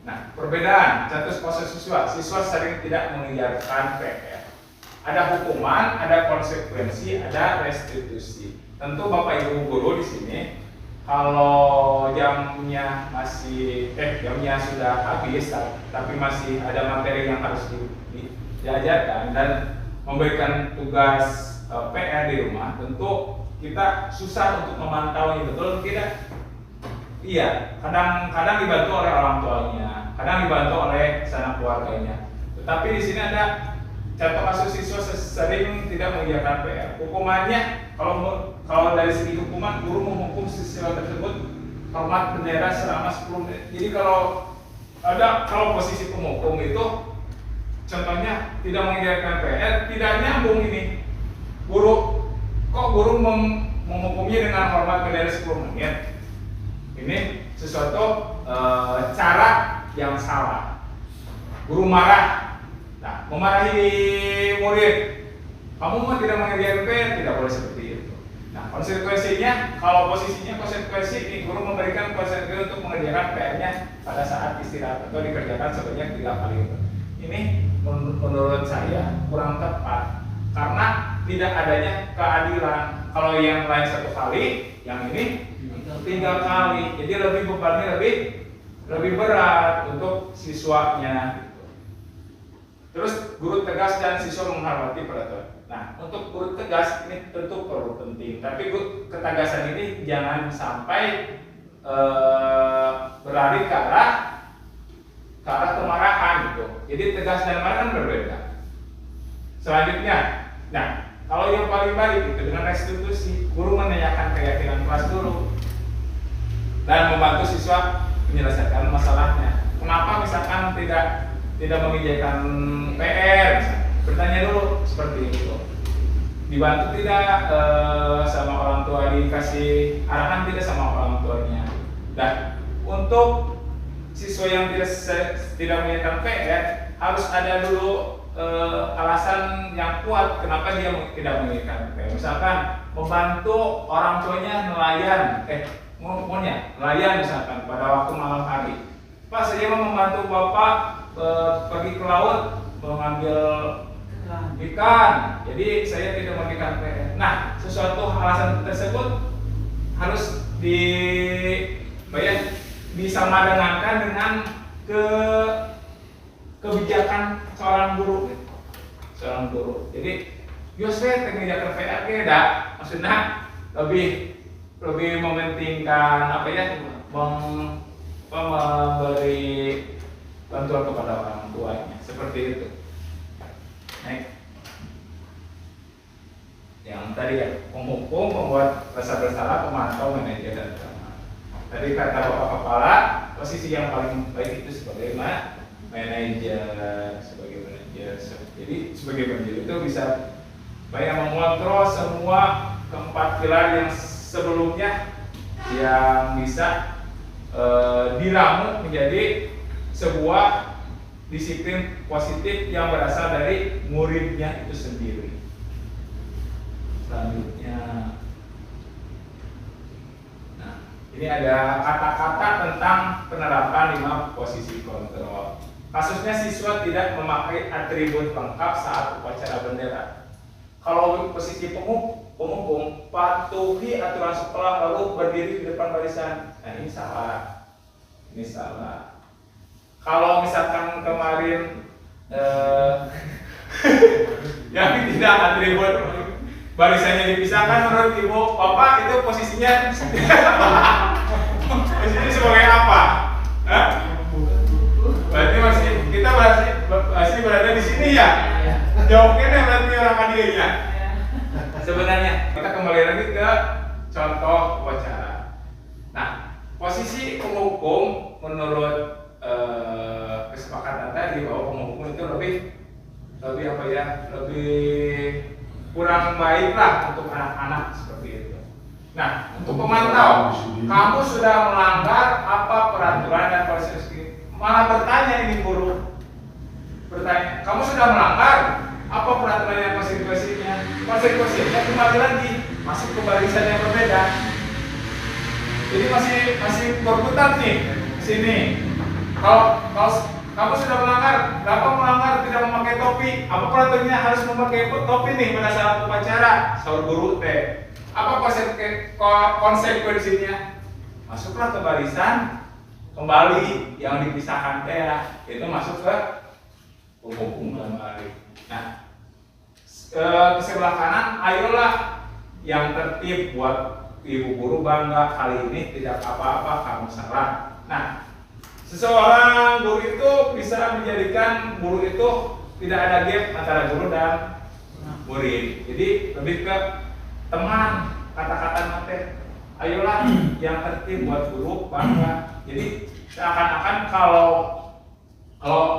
Nah, perbedaan status proses siswa. Siswa sering tidak mengerjakan PR. Ada hukuman, ada konsekuensi, ada restitusi. Tentu Bapak Ibu guru di sini, kalau jamnya sudah habis, tapi masih ada materi yang harus diajarkan dan memberikan tugas PR di rumah, tentu kita susah untuk memantaunya, betul tidak? Iya, kadang dibantu oleh orang tuanya, kadang dibantu oleh sanak keluarganya. Tetapi di sini ada contoh kasus siswa sering tidak mengerjakan PR. Hukumannya, kalau dari segi hukuman, guru menghukum siswa tersebut hormat bendera selama 10 menit. Jadi kalau posisi penghukum itu, contohnya tidak mengerjakan PR, tidak nyambung ini. Guru menghukumnya dengan hormat bendera 10 menit. Ini sesuatu cara yang salah. Guru marah, memarahi murid, kamu mah tidak mengerjakan PR, tidak boleh seperti itu. Nah, konsekuensinya, kalau posisinya konsekuensi, ini guru memberikan konsekuensi untuk mengerjakan PR-nya pada saat istirahat atau dikerjakan sebanyak 3 kali. Ini menurut saya kurang tepat karena tidak adanya keadilan. Kalau yang lain 1 kali, yang ini 3 kali. Jadi bebannya lebih berat untuk siswanya. Terus guru tegas dan siswa menghormati peraturan. Nah, untuk guru tegas ini tentu perlu penting, tapi ketegasan ini jangan sampai berlari ke arah kemarahan gitu. Jadi tegas dan marah kan berbeda. Selanjutnya, kalau yang paling baik itu dengan restitusi, guru menanyakan keyakinan kelas dulu dan membantu siswa menyelesaikan masalahnya. Kenapa misalkan tidak mengerjakan PR, bertanya dulu seperti itu. Dibantu tidak sama orang tua, dikasih arahan tidak sama orang tuanya. Dan untuk siswa yang tidak mengerjakan PR, harus ada dulu alasan yang kuat kenapa dia tidak mengerjakan PR. Misalkan membantu orang tuanya nelayan misalkan pada waktu malam hari. Pak, saya mau membantu Bapak pergi ke laut mengambil ikan, jadi saya tidak memberikan PR. Nah, sesuatu alasan tersebut harus disamadengankan dengan kebijakan seorang guru. Jadi, saya mengerjakan PR tidak, maksudnya lebih mementingkan memberi bantuan kepada orang tuanya, seperti itu. Yang tadi ya, penghukum, pembuat rasa bersalah, pemantau, manajer dan pengamat. Tadi kata Bapak Kepala, posisi yang paling baik itu sebagai manajer. Jadi sebagai manajer itu bisa mengontrol semua keempat pilar yang sebelumnya yang bisa diramu menjadi sebuah disiplin positif yang berasal dari muridnya itu sendiri. Selanjutnya, ini ada kata-kata tentang penerapan 5 posisi kontrol. Kasusnya siswa tidak memakai atribut lengkap saat upacara bendera. Kalau posisi penghukum, patuhi aturan sekolah lalu berdiri di depan barisan. Nah, ini salah. Kalau misalkan kemarin yang tidak atribut barisannya dipisahkan, menurut Ibu Bapak itu posisinya Posisi sebagai apa? Hah? Berarti kita masih berada di sini ya? Jawabnya berarti orang adilnya. Sebenarnya kita kembali lagi ke contoh wawancara. Nah, posisi penghukum menurut kesepakatan tadi bahwa penghukum itu lebih apa ya? Lebih kurang baik lah untuk anak-anak seperti itu. Nah, untuk pemantau, kamu sudah melanggar apa peraturan dan proses ini? Malah bertanya ini guru. Bertanya, kamu sudah melanggar apa peraturan dan konsekuensinya? Konsekuensinya kembali lagi masuk ke barisan yang berbeda. Jadi masih berputar nih sini. Kalau kamu sudah melanggar, kenapa melanggar tidak memakai topi? Apa peraturannya harus memakai topi nih pada saat upacara? Sahur guru teh. Apa konsekuensinya? Masuklah ke barisan kembali yang dipisahkan teh itu masuk ke hukum kembali. Nah, ke sebelah kanan, ayolah yang tertib buat ibu guru bangga kali ini tidak apa-apa kamu salah. Nah, seseorang guru itu bisa menjadikan guru itu tidak ada gap antara guru dan murid. Jadi lebih ke teman, kata-kata mate. Ayolah yang tertib buat guru bangga. Jadi seakan-akan kalau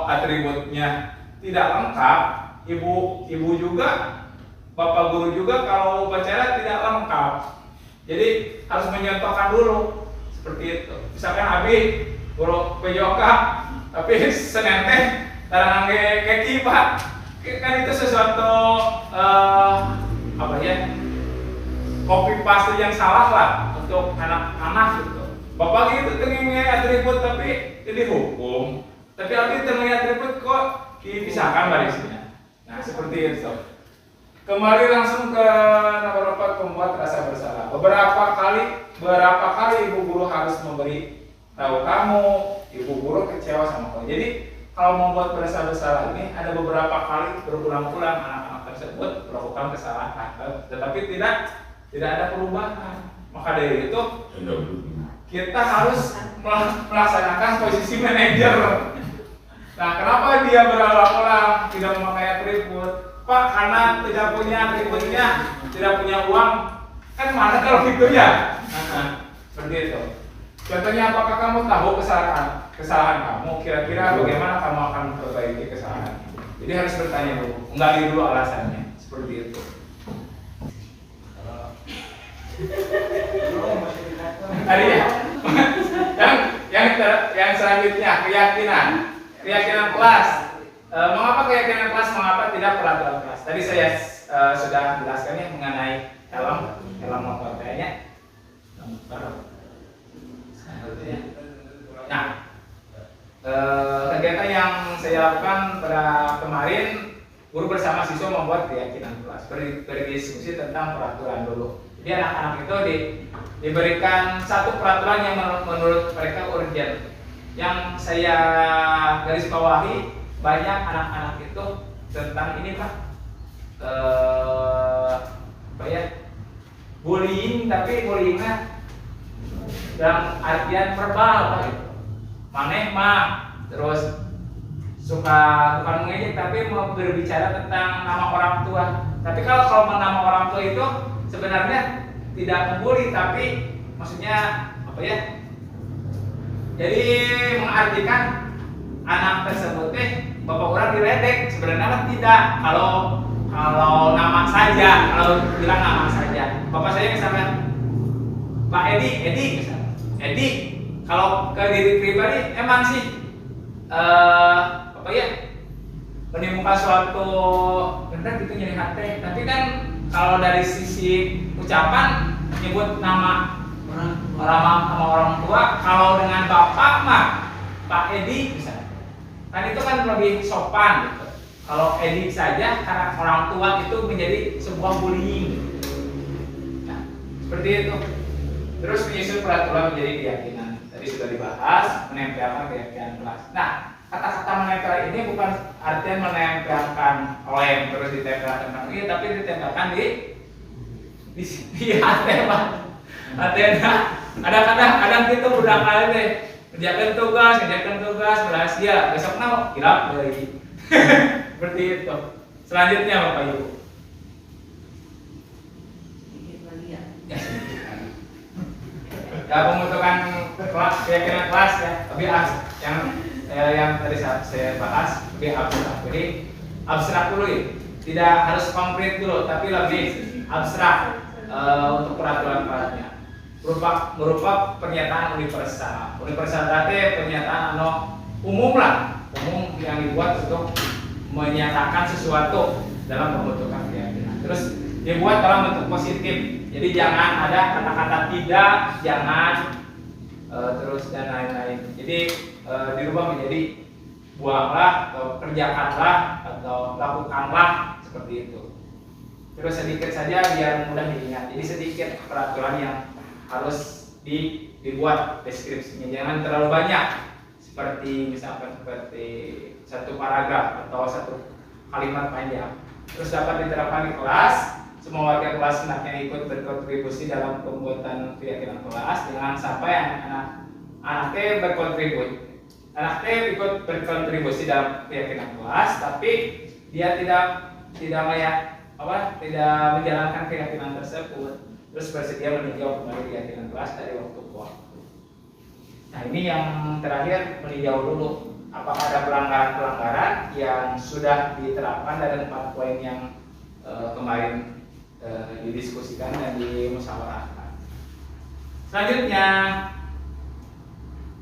atributnya tidak lengkap, ibu juga, bapak guru juga kalau upacara tidak lengkap. Jadi harus menyontohkan dulu seperti itu. Misalkan Abi guru pejoka, tapi Senin teh tarang kayak kibat, kan itu sesuatu apa ya? Copy paste yang salah lah untuk anak-anak gitu. Bapak gitu tengenge atribut tapi jadi hukum. Tapi Abi tengenge atribut kok dipisahkan barisnya. Nah, seperti itu. Kembali langsung ke nomor 4 pembuat rasa bersalah. Berapa kali ibu guru harus memberi tahu kamu, ibu guru kecewa sama kamu. Jadi kalau membuat rasa bersalah ini ada beberapa kali berulang-ulang anak-anak tersebut melakukan kesalahan, tetapi tidak ada perubahan. Maka dari itu kita harus melaksanakan posisi manajer. Nah, kenapa dia berulang-ulang tidak memakai atribut? Pak, karena tidak punya atributnya, tidak punya uang. Kan mana kalau gitu ya? Seperti itu. Contohnya, apakah kamu tahu kesalahan kamu? Kira-kira bagaimana kamu akan memperbaiki kesalahan? Jadi harus bertanya dulu, menggali dulu alasannya. Seperti itu. Tadi ya. yang selanjutnya keyakinan kelas. Mengapa keyakinan kelas? Mengapa tidak peraturan kelas? Tadi saya sudah jelaskan ya mengenai helm motor kayaknya. Nah, kegiatan yang saya lakukan pada kemarin, guru bersama siswa membuat keyakinan kelas, berdiskusi tentang peraturan dulu. Jadi anak-anak itu diberikan satu peraturan yang menurut mereka urgent. Yang saya garis bawahi, banyak anak-anak itu tentang ini Pak, apa ya, bullying, tapi bullyingnya dalam artian verbal Pak. Maneh mah terus suka bukan mengejek tapi mau berbicara tentang nama orang tua. Tapi kalau nama orang tua itu sebenarnya tidak membuli, tapi maksudnya apa ya? Jadi mengartikan anak tersebut bapak orang diledek, sebenarnya tidak. Kalau nama saja, kalau bilang nama saja. Bapak saya misalkan Pak Edi misalnya. Edi, kalau ke diri pribadi emang sih apa ya? Menimbulkan suatu benar gitu jadi hati. Tapi kan kalau dari sisi ucapan menyebut nama orang tua, kalau dengan bapak mah Pak Edi misalnya, kan itu kan lebih sopan gitu. Kalau Edi saja karena orang tua itu menjadi sebuah bullying. Nah, seperti itu. Terus menyusun peraturan menjadi keyakinan. Tadi sudah dibahas, menempelkan keyakinan kelas. Nah, kata-kata menempel ini bukan artinya menempelkan lem terus ditempelkan kaki, tapi ditempelkan di hati Pak. Artinya Kadang kita udah kali deh kerjakan tugas berhasil besok nau kirap lagi. Seperti itu. Selanjutnya Bapak Ibu. Sedikit lagi ya. Ya pembentukan kelas, keyakinan kelas ya, lebih yang tadi saya bahas lebih abstrak. Jadi abstrak dulu ya, tidak harus konkret dulu, tapi lebih abstrak untuk peraturan-peraturannya. Berupa pernyataan universal. Universal berarti pernyataan umum lah, umum yang dibuat untuk menyatakan sesuatu dalam pembentukan keyakinan. Terus dibuat dalam bentuk positif. Jadi jangan ada kata-kata tidak, jangan terus dan lain-lain. Jadi dirubah menjadi buanglah atau kerjakanlah atau lakukanlah seperti itu. Terus sedikit saja biar mudah diingat. Jadi sedikit peraturan yang harus dibuat deskripsinya, jangan terlalu banyak. Seperti misalkan seperti satu paragraf atau satu kalimat panjang. Terus dapat diterapkan di kelas. Semua warga kelas hendaknya ikut berkontribusi dalam pembuatan keyakinan kelas. Jangan sampai anak ikut berkontribusi dalam keyakinan kelas, tapi dia tidak menjalankan keyakinan tersebut. Terus bersedia meninjau kembali keyakinan kelas dari waktu ke waktu. Nah ini yang terakhir, meninjau dulu apakah ada pelanggaran-pelanggaran yang sudah diterapkan dari 4 poin yang kemarin didiskusikan dan dimusyawarahkan. Selanjutnya,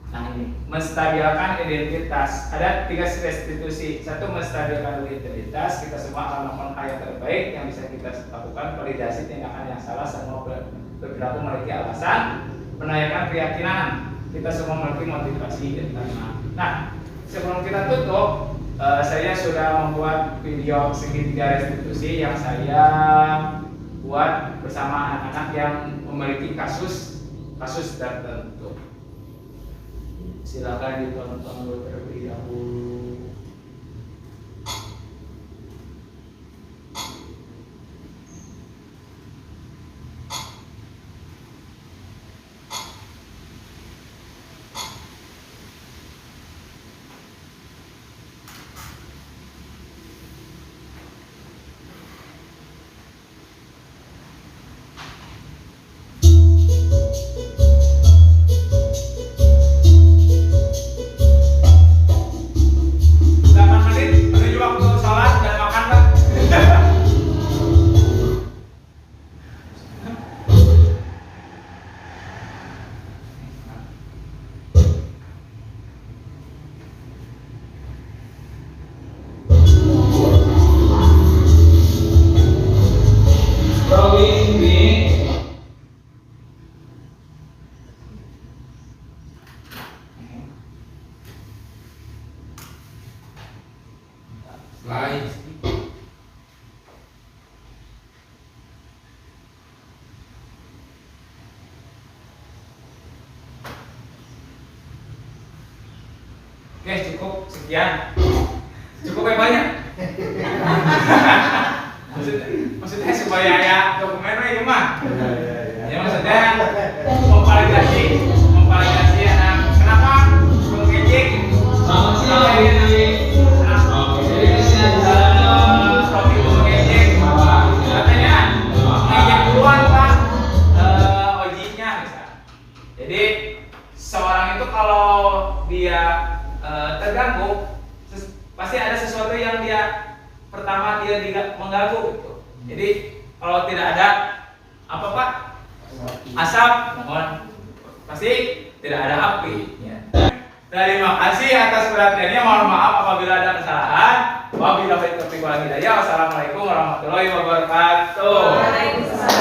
nah ini menstabilkan identitas. Ada 3 restitusi. 1, menstabilkan identitas. Kita semua akan melakukan hal yang terbaik yang bisa kita lakukan. Validasi tindakan yang salah, semua berperilaku memiliki alasan. Menanyakan keyakinan. Kita semua memiliki motivasi dan karena. Nah, sebelum kita tutup, saya sudah membuat video segitiga restitusi yang saya buat bersama anak-anak yang memiliki kasus tertentu. Silakan ditonton terlebih dahulu. Oke, cukup sekian. Cukup yang banyak. maksudnya supaya ya dokumennya ini mah. Ya maksudnya memvalidasi anak. Kenapa? Mengejek. Selamat siang. Profil mengejek. Katanya mengejek duluan Pak. Ojinya misal. Jadi seorang itu kalau dia terganggu, pasti ada sesuatu yang dia pertama dia mengganggu gitu. Jadi kalau tidak ada apa Pak? Asap, mohon pasti tidak ada api. Ya. Terima kasih atas perhatiannya. Mohon maaf apabila ada kesalahan. Wabillahi taufiq wal hidayah. Wassalamualaikum warahmatullahi wabarakatuh. Waalaikumsalam.